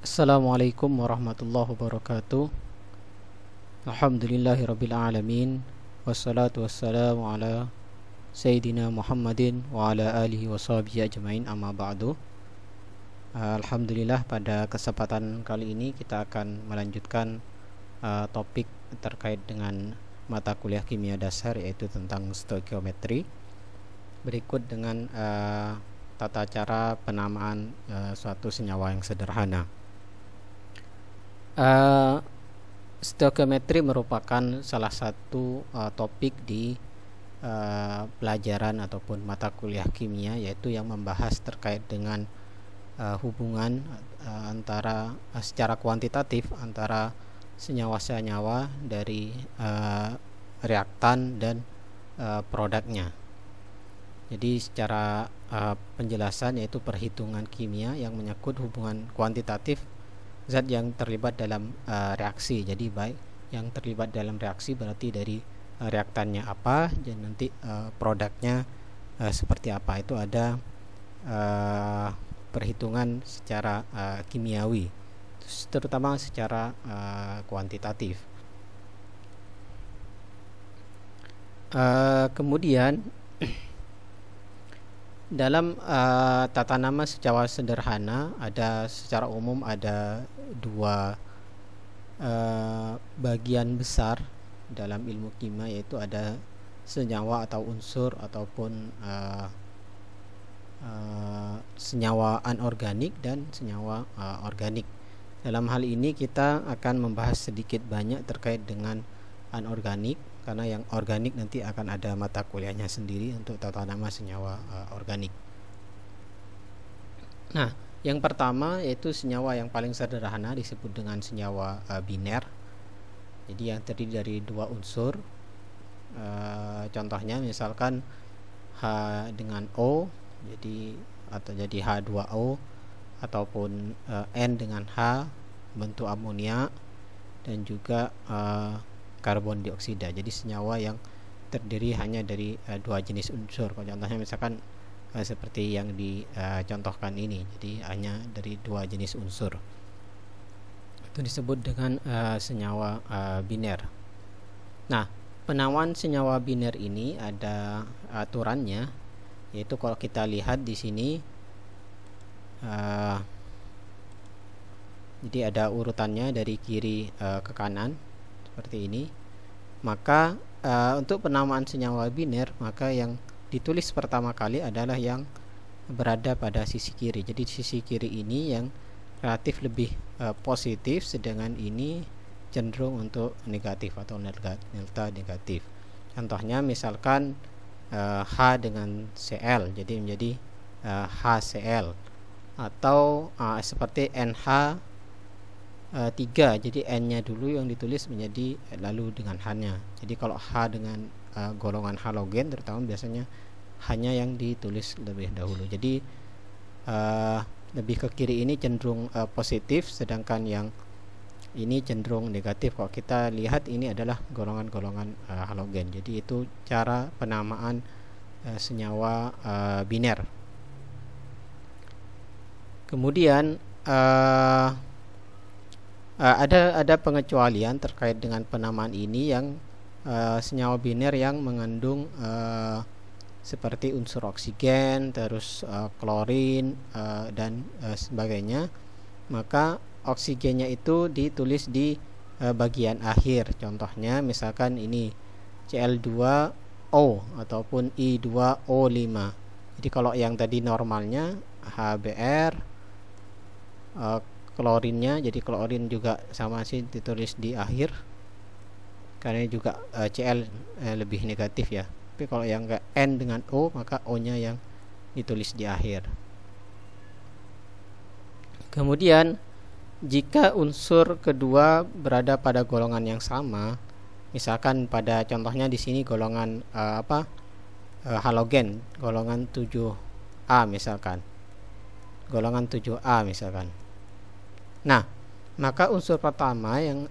Assalamualaikum warahmatullahi wabarakatuh. Alhamdulillahirabbil alamin. Wassalatu wassalamu ala sayyidina Muhammadin wa ala alihi washabihi ajmain, amma ba'du. Alhamdulillah, pada kesempatan kali ini kita akan melanjutkan topik terkait dengan mata kuliah kimia dasar, yaitu tentang stoikiometri. Berikut dengan tata cara penamaan suatu senyawa yang sederhana. Stoikiometri merupakan salah satu topik di pelajaran ataupun mata kuliah kimia, yaitu yang membahas terkait dengan hubungan antara secara kuantitatif antara senyawa-senyawa dari reaktan dan produknya. Jadi secara penjelasan, yaitu perhitungan kimia yang menyangkut hubungan kuantitatif zat yang terlibat dalam reaksi. Jadi baik yang terlibat dalam reaksi berarti dari reaktannya apa, dan nanti produknya seperti apa. Itu ada perhitungan secara kimiawi, terutama secara kuantitatif. Kemudian dalam tata nama secara sederhana, secara umum ada dua bagian besar dalam ilmu kimia, yaitu ada senyawa atau unsur ataupun senyawa anorganik dan senyawa organik. Dalam hal ini kita akan membahas sedikit banyak terkait dengan anorganik, karena yang organik nanti akan ada mata kuliahnya sendiri untuk tata nama senyawa organik. Nah, yang pertama yaitu senyawa yang paling sederhana disebut dengan senyawa biner. Jadi yang terdiri dari dua unsur. Contohnya misalkan H dengan O, jadi H2O, ataupun N dengan H bentuk amonia, dan juga karbon dioksida. Jadi senyawa yang terdiri hanya dari dua jenis unsur. Contohnya misalkan seperti yang dicontohkan ini, jadi hanya dari dua jenis unsur. Itu disebut dengan senyawa biner. Nah, penamaan senyawa biner ini ada aturannya, yaitu kalau kita lihat di sini, jadi ada urutannya dari kiri ke kanan seperti ini. Maka untuk penamaan senyawa biner, maka yang ditulis pertama kali adalah yang berada pada sisi kiri. Jadi sisi kiri ini yang relatif lebih positif, sedangkan ini cenderung untuk negatif atau delta negatif. Contohnya misalkan H dengan Cl, jadi menjadi HCl, atau seperti NH 3, jadi N nya dulu yang ditulis menjadi lalu dengan H nya. Jadi kalau H dengan golongan halogen terutama biasanya hanya yang ditulis lebih dahulu. Jadi lebih ke kiri ini cenderung positif, sedangkan yang ini cenderung negatif. Kalau kita lihat ini adalah golongan-golongan halogen. Jadi itu cara penamaan senyawa biner. Kemudian ada pengecualian terkait dengan penamaan ini, yang senyawa biner yang mengandung seperti unsur oksigen, terus klorin dan sebagainya. Maka oksigennya itu ditulis di bagian akhir. Contohnya misalkan ini Cl2O ataupun I2O5. Jadi kalau yang tadi normalnya HBr, klorinnya, jadi klorin juga sama sih ditulis di akhir, karena juga Cl lebih negatif ya. Tapi kalau yang ke N dengan O, maka O nya yang ditulis di akhir. Kemudian jika unsur kedua berada pada golongan yang sama, misalkan pada contohnya di sini golongan halogen, golongan 7A misalkan, golongan 7A misalkan. Nah, maka unsur pertama yang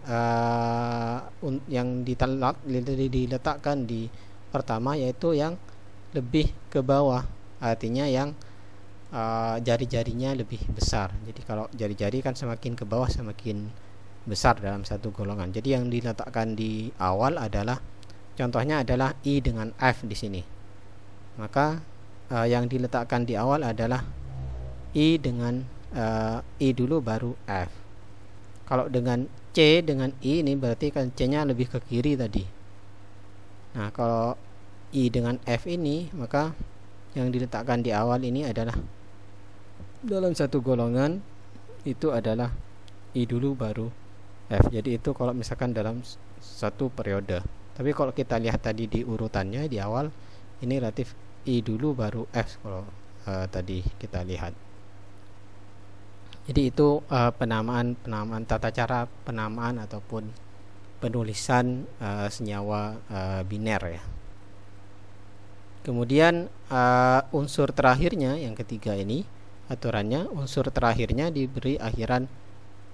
diletakkan di pertama, yaitu yang lebih ke bawah, artinya yang jari-jarinya lebih besar. Jadi kalau jari-jari kan semakin ke bawah semakin besar dalam satu golongan. Jadi yang diletakkan di awal adalah, contohnya adalah I dengan F di sini. Maka yang diletakkan di awal adalah I dengan I dulu baru F. Kalau dengan C dengan I ini berarti kan C-nya lebih ke kiri tadi. Nah, kalau I dengan F ini, maka yang diletakkan di awal ini adalah dalam satu golongan itu adalah I dulu baru F. Jadi itu kalau misalkan dalam satu periode. Tapi kalau kita lihat tadi di urutannya di awal, ini relatif I dulu baru F kalau tadi kita lihat. Jadi itu penamaan tata cara penamaan ataupun penulisan senyawa biner ya. Kemudian unsur terakhirnya yang ketiga ini aturannya, unsur terakhirnya diberi akhiran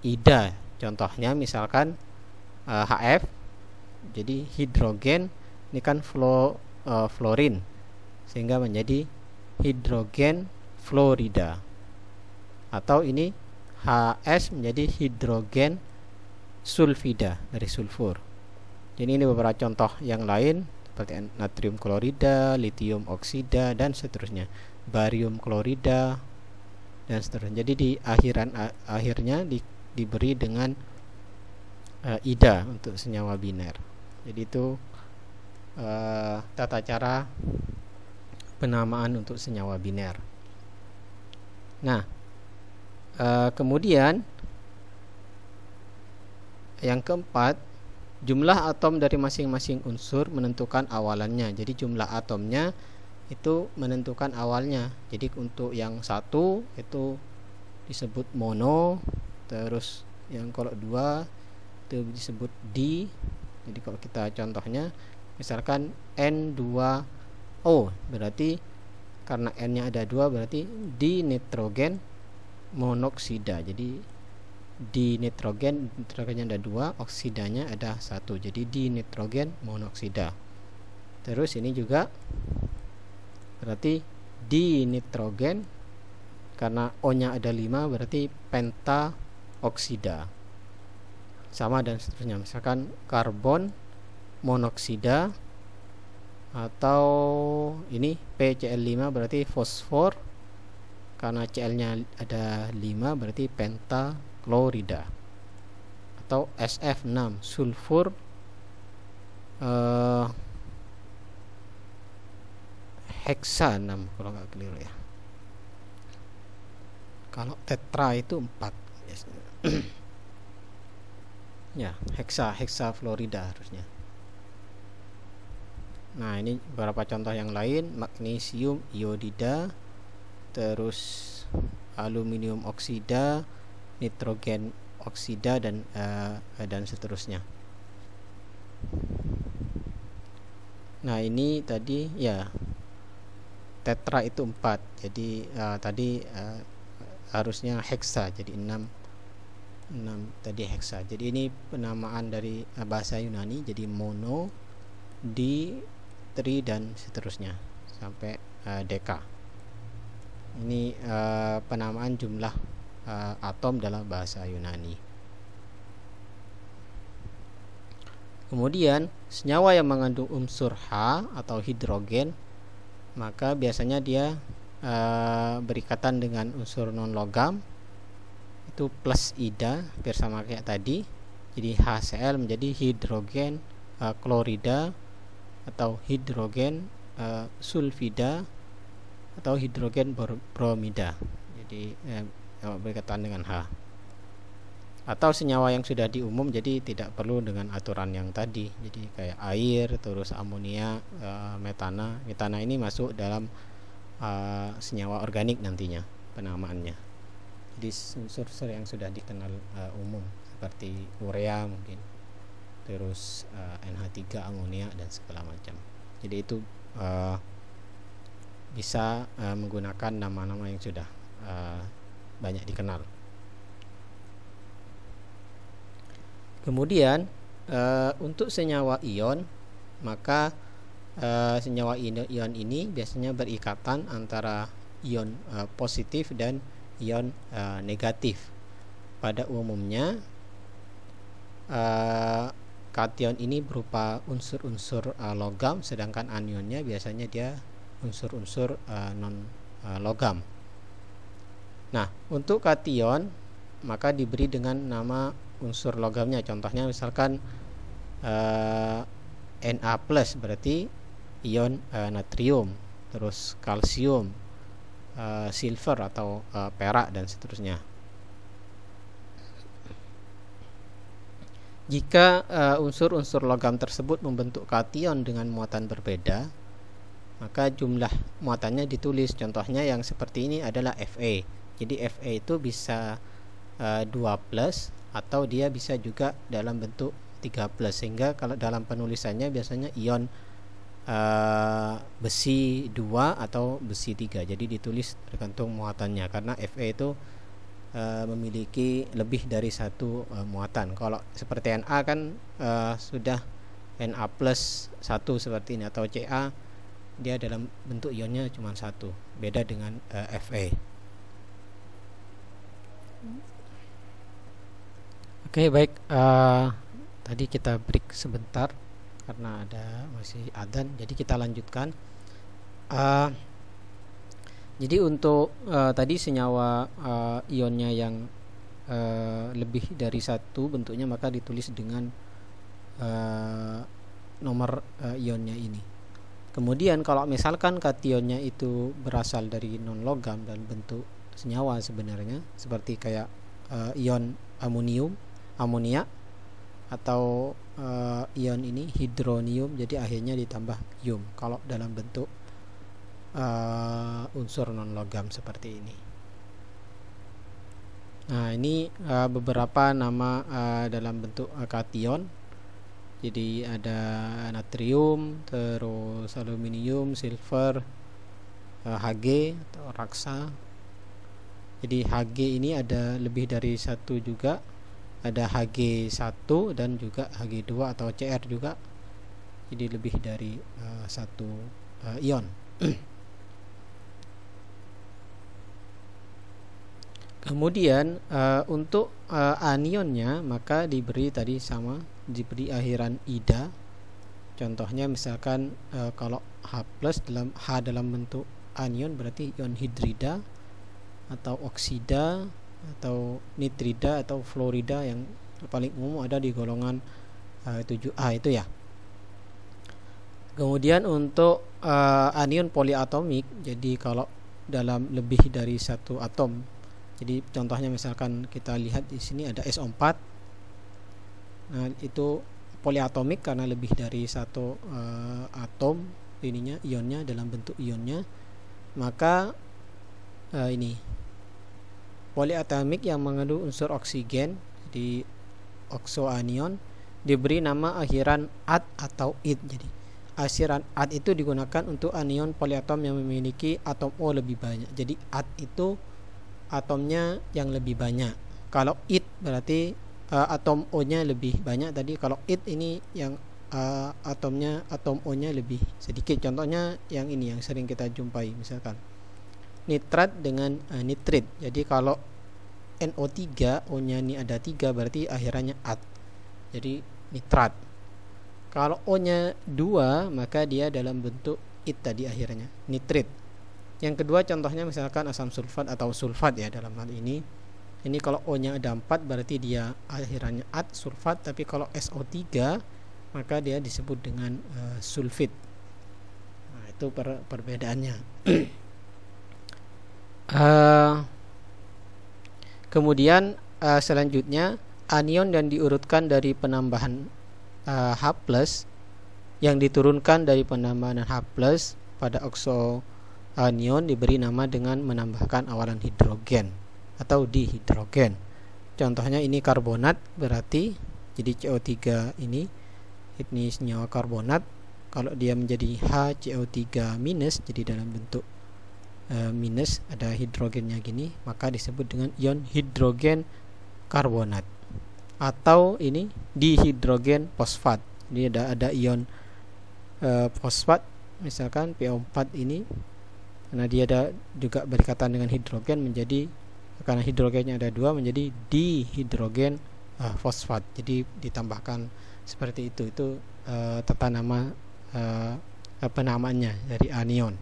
ida. Contohnya misalkan HF, jadi hidrogen ini kan fluorin, sehingga menjadi hidrogen fluorida. Atau ini HS menjadi hidrogen sulfida dari sulfur. Jadi ini beberapa contoh yang lain seperti natrium klorida, litium oksida dan seterusnya, barium klorida dan seterusnya. Jadi di akhirnya diberi dengan ida untuk senyawa biner. Jadi itu tata cara penamaan untuk senyawa biner. Nah, kemudian yang keempat, jumlah atom dari masing-masing unsur menentukan awalannya. Jadi jumlah atomnya itu menentukan awalnya. Jadi untuk yang satu itu disebut mono, terus yang kalau dua itu disebut di. Jadi kalau kita contohnya misalkan N2O, berarti karena N-nya ada 2 berarti di nitrogen monoksida. Jadi di nitrogennya ada 2, oksidanya ada 1. Jadi di nitrogen monoksida. Terus ini juga berarti di nitrogen, karena O-nya ada 5 berarti pentaoksida. Sama dan seterusnya. Misalkan karbon monoksida, atau ini PCl5 berarti fosfor, karena Cl-nya ada 5 berarti pentaklorida. Atau SF6 sulfur heksa 6 kalau nggak keliru ya. Kalau tetra itu 4 ya, heksa fluorida harusnya. Nah, ini beberapa contoh yang lain, magnesium iodida, terus aluminium oksida, nitrogen oksida dan seterusnya. Nah, ini tadi ya tetra itu 4. Jadi tadi harusnya heksa, jadi 6 tadi heksa. Jadi ini penamaan dari bahasa Yunani, jadi mono, di, tri dan seterusnya sampai deka. Ini penamaan jumlah atom dalam bahasa Yunani. Kemudian senyawa yang mengandung unsur H atau hidrogen, maka biasanya dia berikatan dengan unsur non logam, itu plus ida, hampir sama kayak tadi. Jadi HCl menjadi hidrogen klorida atau hidrogen sulfida atau hidrogen bromida. Jadi berkaitan dengan H. Atau senyawa yang sudah diumum, jadi tidak perlu dengan aturan yang tadi. Jadi kayak air, terus amonia, metana. Metana ini masuk dalam senyawa organik nantinya penamaannya. Jadi unsur-unsur yang sudah dikenal umum seperti urea mungkin, terus NH3, amonia dan segala macam. Jadi itu bisa menggunakan nama-nama yang sudah banyak dikenal. Kemudian untuk senyawa ion, maka senyawa ion ini biasanya berikatan antara ion positif dan ion negatif. Pada umumnya kation ini berupa unsur-unsur logam, sedangkan anionnya biasanya dia unsur-unsur non logam. Nah, untuk kation maka diberi dengan nama unsur logamnya. Contohnya misalkan Na+ berarti ion natrium, terus kalsium, silver atau perak dan seterusnya. Jika unsur-unsur logam tersebut membentuk kation dengan muatan berbeda, maka jumlah muatannya ditulis. Contohnya yang seperti ini adalah Fe. Jadi Fe itu bisa 2+ atau dia bisa juga dalam bentuk 3+, sehingga kalau dalam penulisannya biasanya ion besi 2 atau besi 3. Jadi ditulis tergantung muatannya, karena Fe itu memiliki lebih dari satu muatan. Kalau seperti Na kan sudah Na+1 seperti ini, atau Ca dia dalam bentuk ionnya cuma satu, beda dengan Fe. Oke, baik, tadi kita break sebentar karena ada masih adzan, jadi kita lanjutkan. Jadi untuk tadi senyawa ionnya yang lebih dari satu bentuknya, maka ditulis dengan nomor ionnya ini. Kemudian kalau misalkan kationnya itu berasal dari non logam dan bentuk senyawa sebenarnya, seperti kayak ion amonia, atau ion ini hidronium, jadi akhirnya ditambah ium kalau dalam bentuk unsur non logam seperti ini. Nah, ini beberapa nama dalam bentuk kation. Jadi ada natrium, terus aluminium, silver, Hg atau raksa. Jadi Hg ini ada lebih dari satu juga, ada Hg1 dan juga Hg2 atau Cr juga. Jadi lebih dari satu ion. Kemudian untuk anionnya maka diberi tadi sama, diberi akhiran ida. Contohnya misalkan kalau H+ dalam bentuk anion berarti ion hidrida atau oksida atau nitrida atau fluorida, yang paling umum ada di golongan 7A itu ya. Kemudian untuk anion poliatomik, jadi kalau dalam lebih dari satu atom, jadi contohnya misalkan kita lihat di sini ada SO4. Nah, itu poliatomik karena lebih dari satu atom ininya, ionnya dalam bentuk ionnya. Maka ini poliatomik yang mengandung unsur oksigen, jadi oksoanion, diberi nama akhiran -at atau -id. Jadi akhiran -at itu digunakan untuk anion poliatom yang memiliki atom O lebih banyak. Jadi -at itu atomnya yang lebih banyak. Kalau id berarti atom O-nya lebih banyak tadi. Kalau id ini yang atom O-nya lebih sedikit. Contohnya yang ini yang sering kita jumpai, misalkan nitrat dengan nitrit. Jadi kalau NO3 O-nya ini ada 3 berarti akhirannya at. Jadi nitrat. Kalau O-nya 2 maka dia dalam bentuk id tadi akhirnya, nitrit. Yang kedua contohnya misalkan asam sulfat atau sulfat ya dalam hal ini. Ini kalau O-nya ada 4 berarti dia akhirannya at, sulfat. Tapi kalau SO3 maka dia disebut dengan sulfit. Nah, itu perbedaannya. Kemudian selanjutnya anion yang diurutkan dari penambahan H+ yang diturunkan dari penambahan H+ pada oksoanion diberi nama dengan menambahkan awalan hidrogen atau dihidrogen. Contohnya ini karbonat berarti jadi CO3 ini senyawa karbonat. Kalau dia menjadi HCO3- jadi dalam bentuk minus ada hidrogennya gini, maka disebut dengan ion hidrogen karbonat. Atau ini dihidrogen fosfat. Jadi ada ion fosfat misalkan PO4 ini karena dia ada juga berikatan dengan hidrogen menjadi, karena hidrogennya ada 2 menjadi dihidrogen fosfat. Jadi ditambahkan seperti itu tata nama penamaannya dari anion.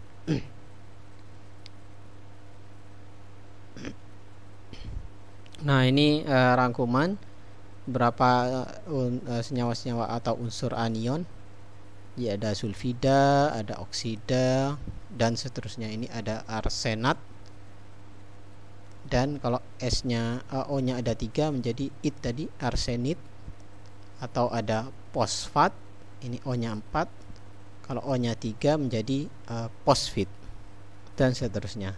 Nah, ini rangkuman berapa senyawa-senyawa atau unsur anion. Ya, ada sulfida, ada oksida, dan seterusnya. Ini ada arsenat, dan kalau S-nya O-nya ada 3 menjadi it tadi, arsenit. Atau ada fosfat, ini O-nya 4, kalau O-nya 3 menjadi fosfit, dan seterusnya.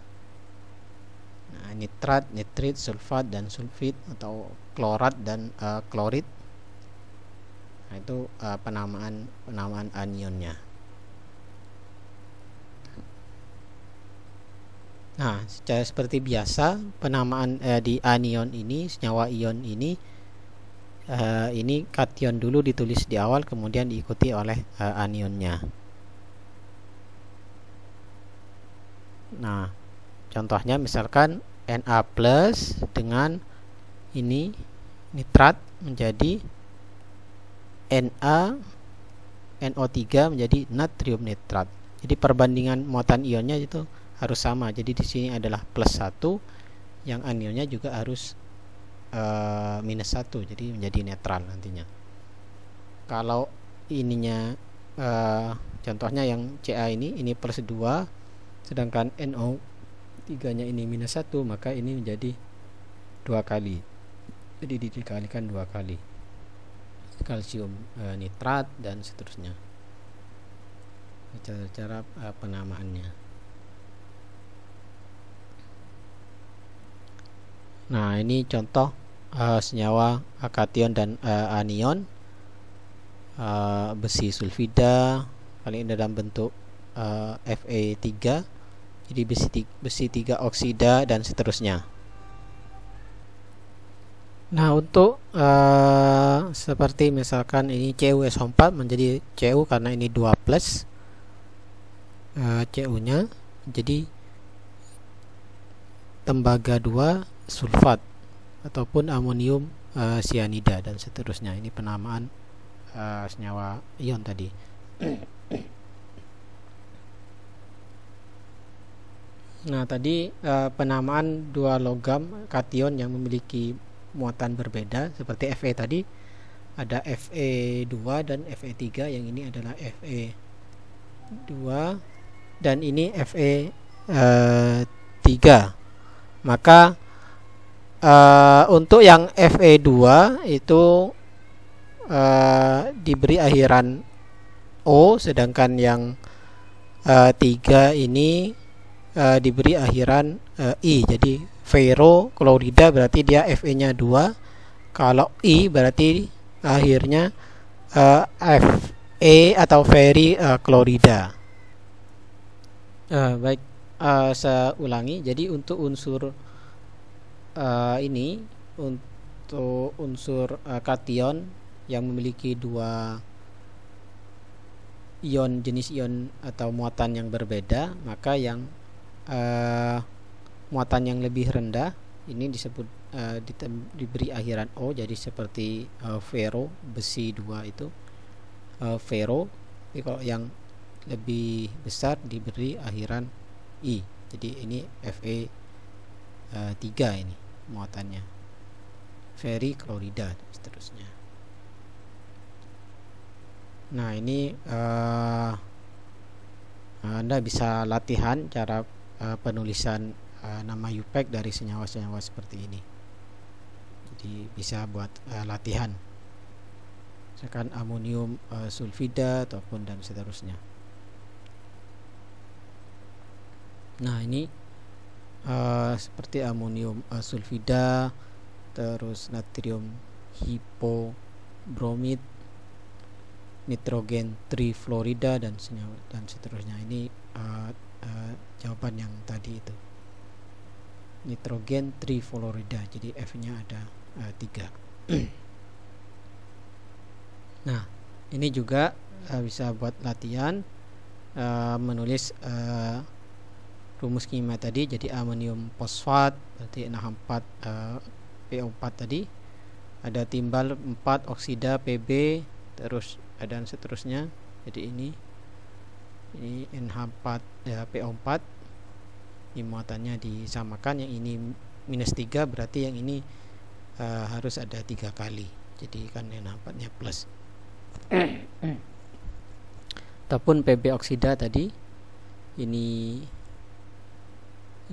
Nah, nitrat, nitrit, sulfat, dan sulfit, atau klorat dan klorid. Nah, itu penamaan anionnya. Nah, seperti biasa penamaan di anion ini, senyawa ion ini kation dulu ditulis di awal, kemudian diikuti oleh anionnya. Nah, contohnya misalkan Na plus dengan ini nitrat menjadi Na, NO3 menjadi natrium nitrat. Jadi perbandingan muatan ionnya itu harus sama. Jadi di sini adalah plus 1, yang anionnya juga harus minus 1, jadi menjadi netral nantinya. Kalau ininya contohnya yang Ca ini plus 2, sedangkan NO3 nya ini minus 1, maka ini menjadi 2 kali. Jadi dikalikan 2 kali. Kalsium nitrat dan seterusnya. Cara penamaannya. Nah, ini contoh senyawa kation dan anion. Besi sulfida kali ini dalam bentuk Fe3, jadi besi 3 oksida dan seterusnya. Nah, untuk seperti misalkan ini CuSO4 menjadi Cu karena ini 2 plus, Cu nya jadi tembaga 2 sulfat ataupun amonium sianida dan seterusnya. Ini penamaan senyawa ion tadi. Nah, tadi penamaan 2 logam kation yang memiliki muatan berbeda seperti Fe tadi, ada Fe2 dan Fe3, yang ini adalah Fe2 dan ini Fe3. Maka untuk yang Fe2 itu diberi akhiran O, sedangkan yang 3 ini diberi akhiran I. Jadi ferroklorida berarti dia Fe-nya 2. Kalau I berarti akhirnya Fe atau ferriklorida. Baik, saya ulangi. Jadi untuk unsur ini, untuk unsur kation yang memiliki 2 ion, jenis ion atau muatan yang berbeda, maka yang muatan yang lebih rendah ini disebut diberi akhiran O, jadi seperti ferro, besi 2 itu ferro. Tapi kalau yang lebih besar diberi akhiran I, jadi ini Fe3 ini muatannya, ferriklorida dan seterusnya. Nah, ini Anda bisa latihan cara penulisan nama UPEC dari senyawa-senyawa seperti ini. Jadi bisa buat latihan, misalkan amonium sulfida ataupun dan seterusnya. Nah, ini seperti amonium sulfida, terus natrium hipobromid, nitrogen trifluorida dan senyawa dan seterusnya. Ini jawaban yang tadi itu, nitrogen trifluorida, jadi F-nya ada 3. Nah, ini juga bisa buat latihan menulis rumus kimia tadi, jadi amonium fosfat berarti NH4 PO4 tadi, ada timbal 4 oksida Pb, terus dan seterusnya. Jadi ini NH4 PO4, ini muatannya disamakan, yang ini -3 berarti yang ini harus ada 3 kali, jadi kan NH4 nya plus. Ataupun Pb oksida tadi ini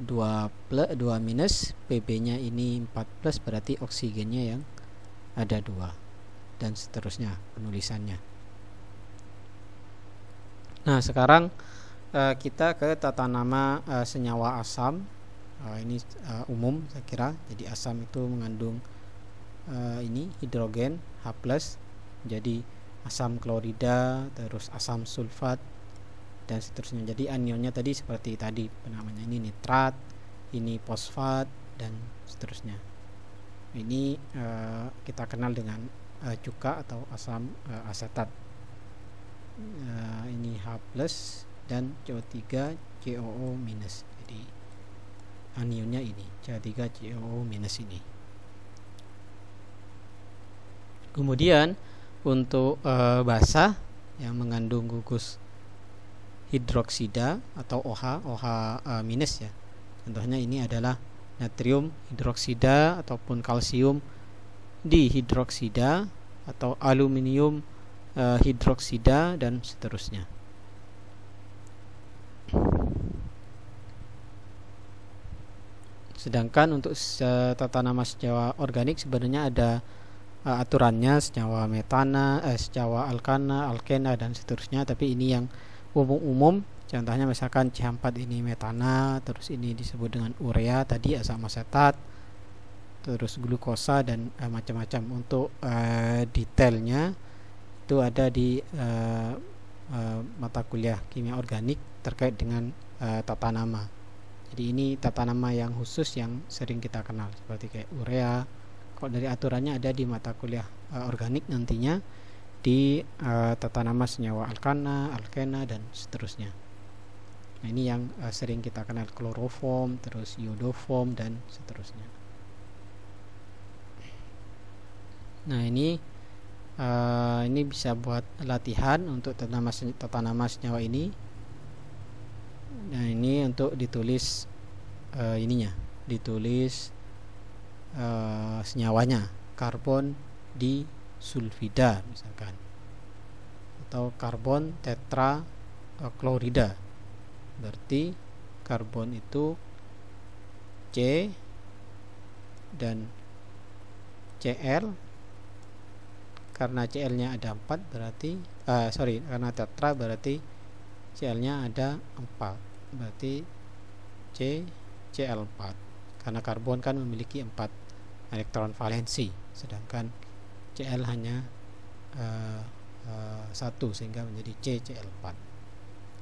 2 minus, Pb nya ini 4 plus, berarti oksigennya yang ada 2, dan seterusnya penulisannya. Nah, sekarang kita ke tata nama senyawa asam. Ini umum saya kira. Jadi asam itu mengandung ini hidrogen H+, jadi asam klorida, terus asam sulfat, dan seterusnya. Jadi anionnya tadi seperti tadi namanya, ini nitrat, ini fosfat, dan seterusnya. Ini kita kenal dengan cuka atau asam asetat. Ini H+ dan CO3 COO-. Jadi anionnya ini CO3 COO- ini. Kemudian untuk basa yang mengandung gugus hidroksida atau OH minus ya. Contohnya ini adalah natrium hidroksida ataupun kalsium dihidroksida atau aluminium hidroksida, dan seterusnya. Sedangkan untuk tata nama senyawa organik sebenarnya ada aturannya, senyawa metana, senyawa alkana, alkena, dan seterusnya. Tapi ini yang umum-umum. Contohnya misalkan CH4 ini metana, terus ini disebut dengan urea tadi, asam asetat, terus glukosa, dan macam-macam. Untuk detailnya itu ada di mata kuliah kimia organik terkait dengan tata nama. Jadi ini tata nama yang khusus yang sering kita kenal, seperti kayak urea. Kalau dari aturannya ada di mata kuliah organik nantinya di tata nama senyawa alkana, alkena, dan seterusnya. Nah, ini yang sering kita kenal, kloroform, terus iodoform, dan seterusnya. Nah, ini bisa buat latihan untuk tata nama senyawa ini. Nah, ini untuk ditulis ditulis senyawanya, karbon disulfida misalkan, atau karbon tetra klorida. Berarti karbon itu C dan Cl, karena Cl nya ada 4 berarti karena tetra berarti Cl nya ada 4, berarti Cl4, karena karbon kan memiliki 4 elektron valensi, sedangkan Cl hanya 1, sehingga menjadi CCl4,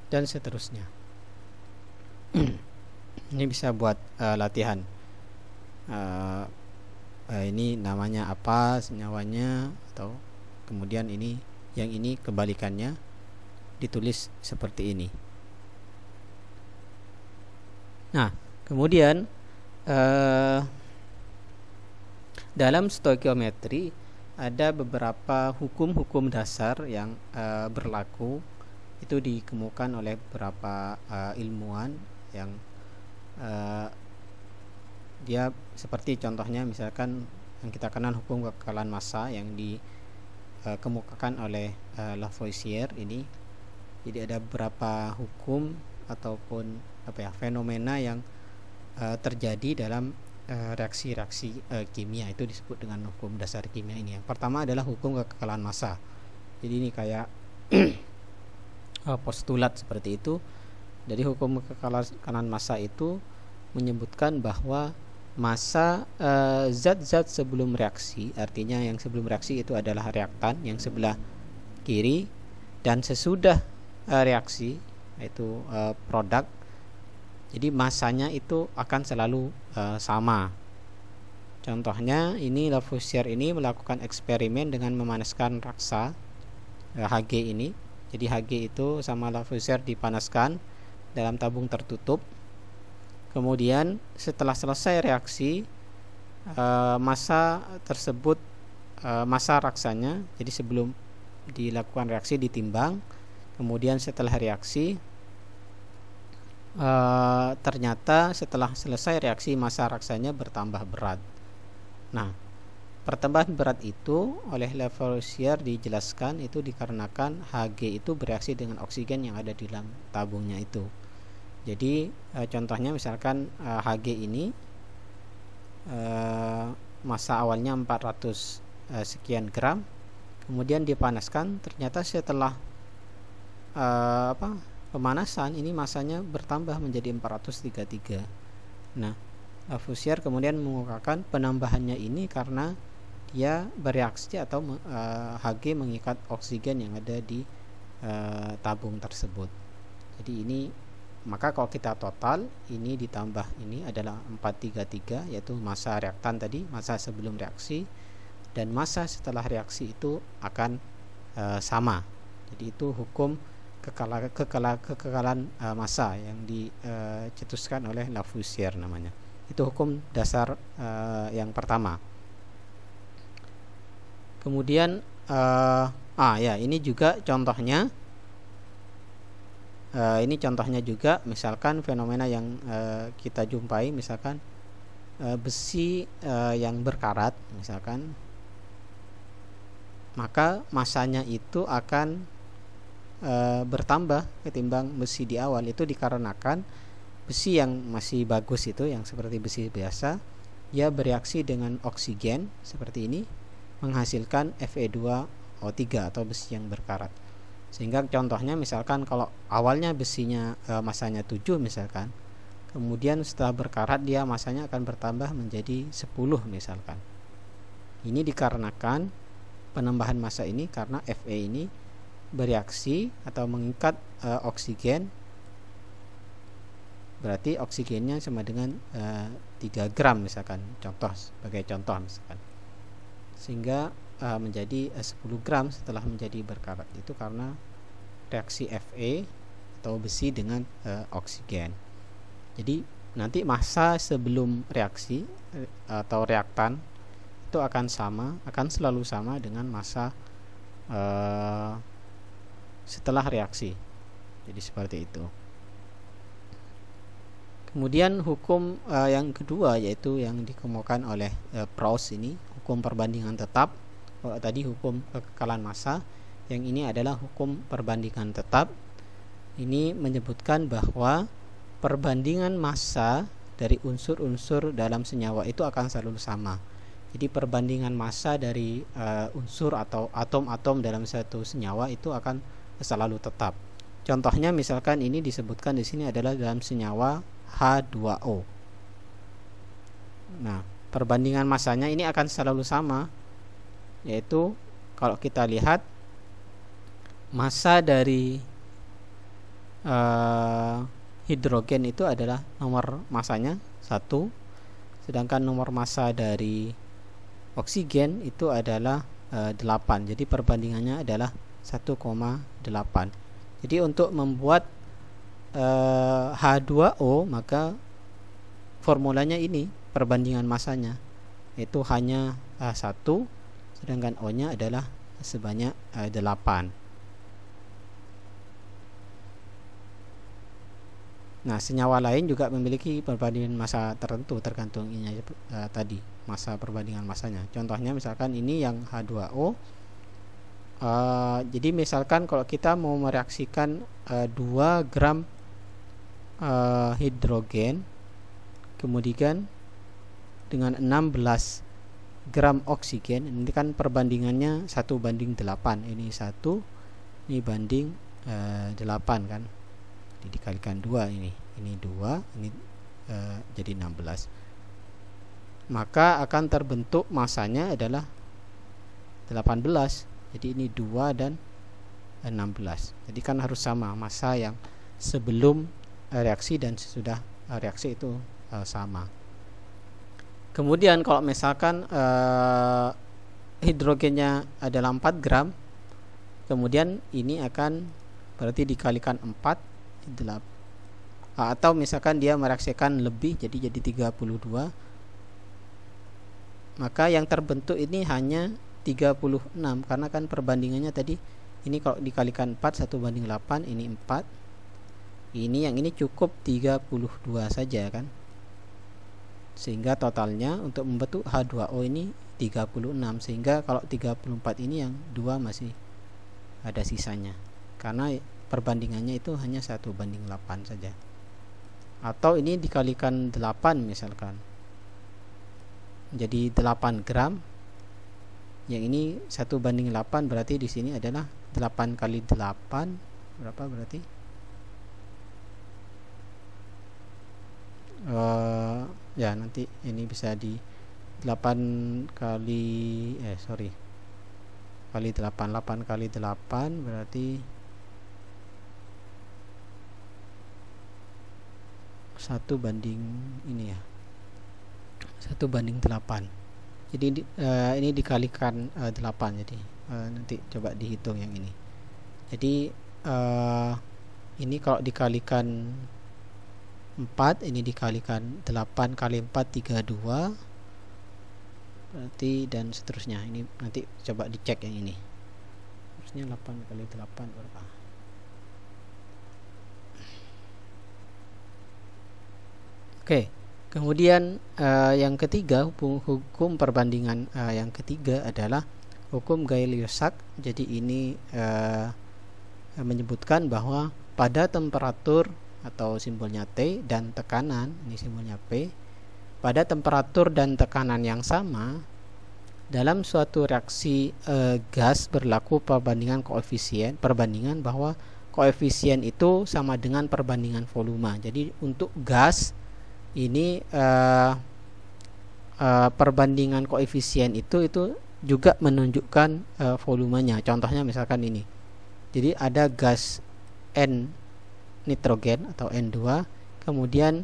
dan seterusnya. Ini bisa buat latihan. Ini namanya apa senyawanya, atau kemudian ini yang ini kebalikannya ditulis seperti ini. Nah, kemudian dalam stoikiometri ada beberapa hukum-hukum dasar yang berlaku. Itu dikemukakan oleh beberapa ilmuwan yang dia seperti contohnya misalkan yang kita kenal hukum kekekalan massa yang dikemukakan oleh Lavoisier ini. Jadi ada beberapa hukum ataupun fenomena yang terjadi dalam reaksi-reaksi kimia, itu disebut dengan hukum dasar kimia ini. Yang pertama adalah hukum kekekalan massa. Jadi ini kayak postulat seperti itu. Jadi hukum kekekalan massa itu menyebutkan bahwa massa zat-zat sebelum reaksi, artinya yang sebelum reaksi itu adalah reaktan yang sebelah kiri, dan sesudah reaksi yaitu produk. Jadi massanya itu akan selalu sama. Contohnya ini Lavoisier ini melakukan eksperimen dengan memanaskan raksa Hg ini. Jadi Hg itu sama Lavoisier dipanaskan dalam tabung tertutup. Kemudian setelah selesai reaksi, massa tersebut, massa raksanya, jadi sebelum dilakukan reaksi ditimbang, kemudian setelah reaksi, ternyata setelah selesai reaksi massa raksanya bertambah berat. Nah, pertambahan berat itu oleh Lavoisier dijelaskan itu dikarenakan Hg itu bereaksi dengan oksigen yang ada di dalam tabungnya itu. Jadi contohnya misalkan Hg ini massa awalnya 400 sekian gram, kemudian dipanaskan, ternyata setelah pemanasan ini massanya bertambah menjadi 433. Nah, Lavoisier kemudian mengungkapkan penambahannya ini karena dia bereaksi atau Hg mengikat oksigen yang ada di tabung tersebut. Jadi ini, maka kalau kita total ini ditambah ini adalah 433, yaitu massa reaktan tadi, massa sebelum reaksi, dan massa setelah reaksi itu akan sama. Jadi itu hukum kekekalan massa yang dicetuskan oleh Lavoisier namanya. Itu hukum dasar yang pertama. Kemudian ini juga contohnya. Ini contohnya juga, misalkan fenomena yang kita jumpai, misalkan besi yang berkarat misalkan, maka massanya itu akan bertambah ketimbang besi di awal. Itu dikarenakan besi yang masih bagus itu, yang seperti besi biasa, dia bereaksi dengan oksigen seperti ini, menghasilkan Fe2O3 atau besi yang berkarat. Sehingga contohnya misalkan kalau awalnya besinya massanya 7 misalkan, kemudian setelah berkarat dia massanya akan bertambah menjadi 10 misalkan. Ini dikarenakan penambahan massa ini karena Fe ini bereaksi atau mengikat oksigen, berarti oksigennya sama dengan 3 gram misalkan, sebagai contoh misalkan, sehingga menjadi 10 gram setelah menjadi berkarat. Itu karena reaksi Fe atau besi dengan oksigen. Jadi nanti massa sebelum reaksi atau reaktan itu akan selalu sama dengan massa setelah reaksi. Jadi seperti itu. Kemudian hukum yang kedua, yaitu yang dikemukakan oleh Proust ini, hukum perbandingan tetap. Kalau tadi hukum kekekalan massa, yang ini adalah hukum perbandingan tetap. Ini menyebutkan bahwa perbandingan massa dari unsur-unsur dalam senyawa itu akan selalu sama. Jadi perbandingan massa dari unsur atau atom-atom dalam satu senyawa itu akan selalu tetap. Contohnya misalkan ini disebutkan di sini adalah dalam senyawa H2O. Nah, perbandingan massanya ini akan selalu sama, yaitu kalau kita lihat massa dari hidrogen itu adalah nomor massanya 1, sedangkan nomor massa dari oksigen itu adalah 8. Jadi perbandingannya adalah 1,8. Jadi untuk membuat H2O, maka formulanya ini perbandingan massanya itu hanya 1, sedangkan O nya adalah sebanyak 8. Nah, senyawa lain juga memiliki perbandingan massa tertentu tergantung ini tadi, massa perbandingan massanya. Contohnya misalkan ini yang H2O. Jadi misalkan kalau kita mau mereaksikan 2 gram hidrogen kemudian dengan 16 gram oksigen, ini kan perbandingannya 1:8. Ini 1, ini banding 8 kan. Jadi dikalikan 2, ini 2, ini jadi 16. Maka akan terbentuk massanya adalah 18. Jadi ini 2 dan 16. Jadi kan harus sama massa yang sebelum reaksi dan sesudah reaksi itu sama. Kemudian kalau misalkan hidrogennya adalah 4 gram, kemudian ini akan berarti dikalikan 4, atau misalkan dia mereaksikan lebih jadi 32, maka yang terbentuk ini hanya 36 karena kan perbandingannya tadi ini kalau dikalikan 4 1:8, ini 4, ini yang ini cukup 32 saja kan, sehingga totalnya untuk membentuk H2O ini 36, sehingga kalau 34 ini yang 2 masih ada sisanya karena perbandingannya itu hanya 1:8 saja. Atau ini dikalikan 8 misalkan jadi 8 gram, yang ini 1:8, berarti di sini adalah 8 kali 8 berapa berarti ya nanti ini bisa di 8 kali kali 8 kali 8 berarti 1 banding ini ya 1:8. Jadi ini dikalikan 8, jadi nanti coba dihitung yang ini. Jadi ini kalau dikalikan 4, ini dikalikan 8 kali 4 32 berarti, dan seterusnya. Ini nanti coba dicek yang ini. Harusnya 8 kali 8 berapa? Oke. Kemudian yang ketiga, hukum perbandingan yang ketiga adalah hukum Gay-Lussac. Jadi ini menyebutkan bahwa pada temperatur atau simbolnya T dan tekanan, ini simbolnya P, pada temperatur dan tekanan yang sama dalam suatu reaksi gas berlaku perbandingan koefisien, perbandingan bahwa koefisien itu sama dengan perbandingan volume. Jadi untuk gas ini perbandingan koefisien itu juga menunjukkan volumenya. Contohnya misalkan ini. Jadi ada gas N nitrogen atau N2, kemudian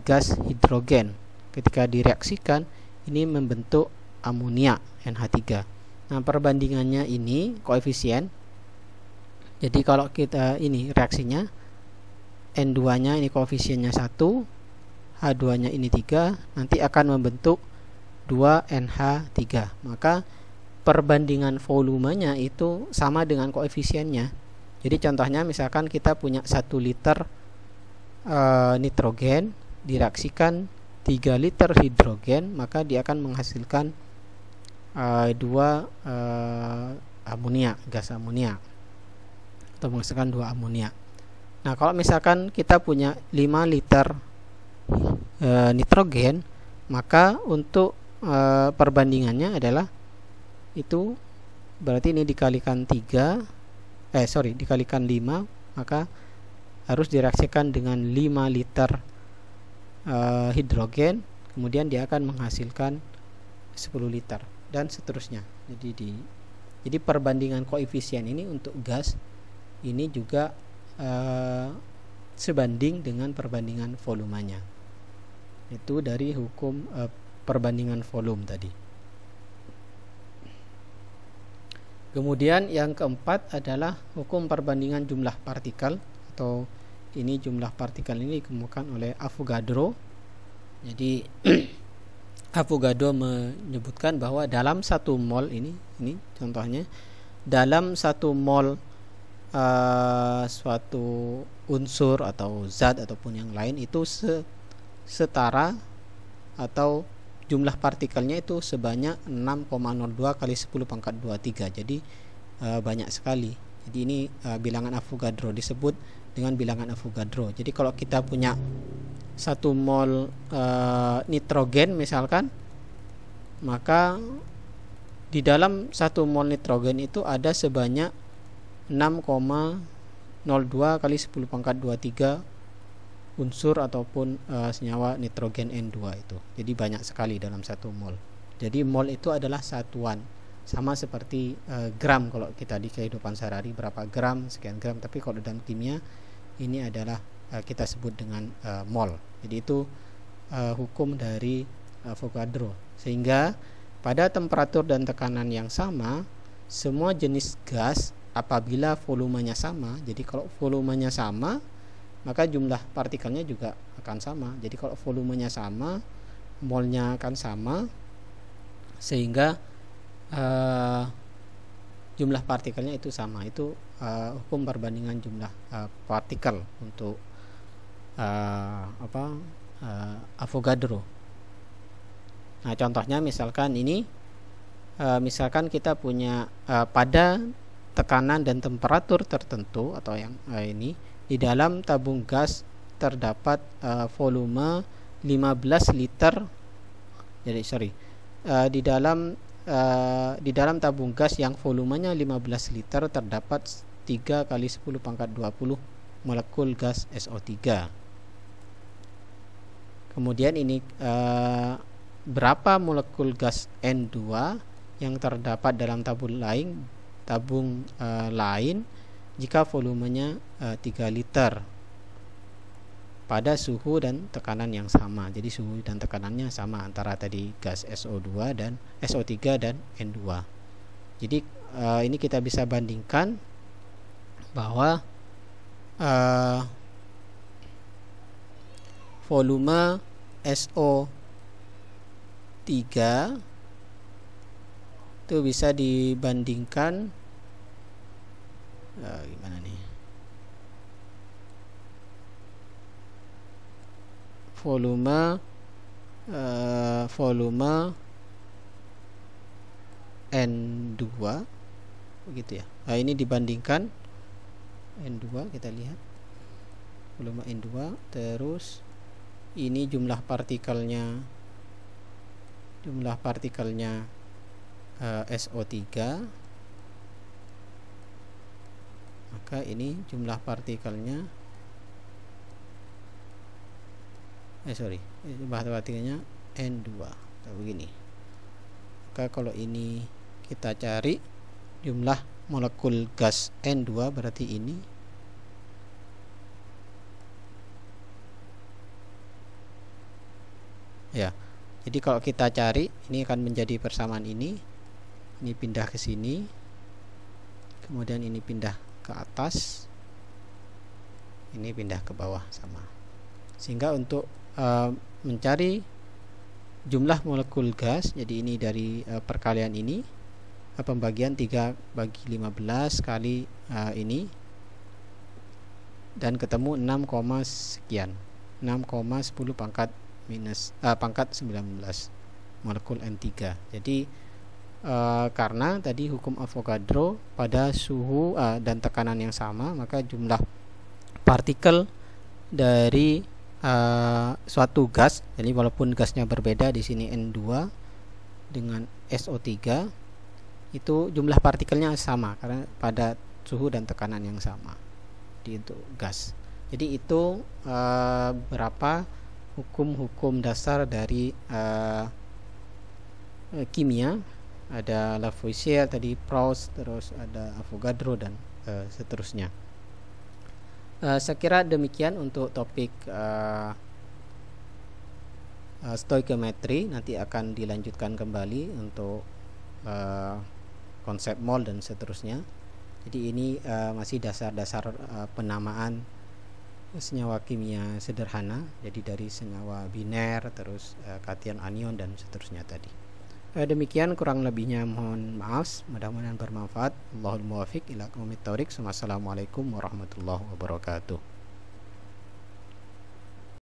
gas hidrogen. Ketika direaksikan ini membentuk amonia NH3. Nah, perbandingannya ini koefisien. Jadi kalau kita ini reaksinya N2-nya ini koefisiennya 1, H2-nya ini 3, nanti akan membentuk 2NH3. Maka perbandingan volumenya itu sama dengan koefisiennya. Jadi contohnya misalkan kita punya 1 liter nitrogen direaksikan 3 liter hidrogen, maka dia akan menghasilkan 2 amonia, gas amonia, atau menghasilkan 2 amonia. Nah, kalau misalkan kita punya 5 liter nitrogen, maka untuk perbandingannya adalah itu berarti ini dikalikan 5, maka harus direaksikan dengan 5 liter hidrogen, kemudian dia akan menghasilkan 10 liter dan seterusnya. Jadi perbandingan koefisien ini untuk gas ini juga sebanding dengan perbandingan volumenya. Itu dari hukum perbandingan volume tadi. Kemudian yang keempat adalah hukum perbandingan jumlah partikel, atau ini jumlah partikel ini dikemukakan oleh Avogadro. Jadi Avogadro menyebutkan bahwa dalam 1 mol ini contohnya, dalam 1 mol suatu unsur atau zat ataupun yang lain itu setara atau jumlah partikelnya itu sebanyak 6,02 kali 10⁻²3. Jadi banyak sekali. Jadi ini bilangan Avogadro, disebut dengan bilangan Avogadro. Jadi kalau kita punya 1 mol nitrogen misalkan, maka di dalam 1 mol nitrogen itu ada sebanyak 6,02 kali 10⁻²3 unsur ataupun senyawa nitrogen N2 itu. Jadi banyak sekali dalam 1 mol. Jadi mol itu adalah satuan, sama seperti gram kalau kita di kehidupan sehari-hari, berapa gram, sekian gram. Tapi kalau dalam kimia ini adalah kita sebut dengan mol. Jadi itu hukum dari Avogadro. Sehingga pada temperatur dan tekanan yang sama, semua jenis gas apabila volumenya sama, jadi kalau volumenya sama, maka jumlah partikelnya juga akan sama. Jadi kalau volumenya sama, molnya akan sama, sehingga jumlah partikelnya itu sama. Itu hukum perbandingan jumlah partikel untuk Avogadro. Nah, contohnya misalkan ini, misalkan kita punya pada tekanan dan temperatur tertentu, atau yang ini, di dalam tabung gas terdapat volume 15 liter. Jadi di dalam tabung gas yang volumenya 15 liter terdapat 3 kali 10 pangkat 20 molekul gas SO3. Kemudian ini berapa molekul gas N2 yang terdapat dalam tabung lain jika volumenya 3 liter pada suhu dan tekanan yang sama. Jadi suhu dan tekanannya sama antara tadi gas SO2 dan SO3 dan N2. Jadi ini kita bisa bandingkan bahwa volume SO3 itu bisa dibandingkan gimana nih, volume N2 begitu ya. Nah, ini dibandingkan N2, kita lihat volume N2, terus ini jumlah partikelnya SO3, maka ini jumlah partikelnya jumlah partikelnya N2 atau begini. Maka kalau ini kita cari jumlah molekul gas N2, berarti ini ya. Jadi kalau kita cari, ini akan menjadi persamaan ini pindah ke sini, kemudian ini pindah ke atas, ini pindah ke bawah, sama. Sehingga untuk mencari jumlah molekul gas, jadi ini dari perkalian ini, pembagian 3 bagi 15 kali ini, dan ketemu 6, sekian, 6,10 pangkat 19 molekul N3. Jadi karena tadi hukum Avogadro, pada suhu dan tekanan yang sama, maka jumlah partikel dari suatu gas, jadi walaupun gasnya berbeda, di sini N2 dengan SO3, itu jumlah partikelnya sama karena pada suhu dan tekanan yang sama untuk gas. Jadi itu berapa hukum-hukum dasar dari kimia. Ada Lavoisier tadi, Proust, terus ada Avogadro, dan seterusnya. Saya kira demikian untuk topik stoichiometry. Nanti akan dilanjutkan kembali untuk konsep mol dan seterusnya. Jadi ini masih dasar-dasar penamaan senyawa kimia sederhana, jadi dari senyawa biner, terus kation, anion, dan seterusnya tadi. Demikian kurang lebihnya, mohon maaf, mudah-mudahan bermanfaat. Allahul muwaffiq ila aqwamit thoriq. Wassalamualaikum warahmatullahi wabarakatuh.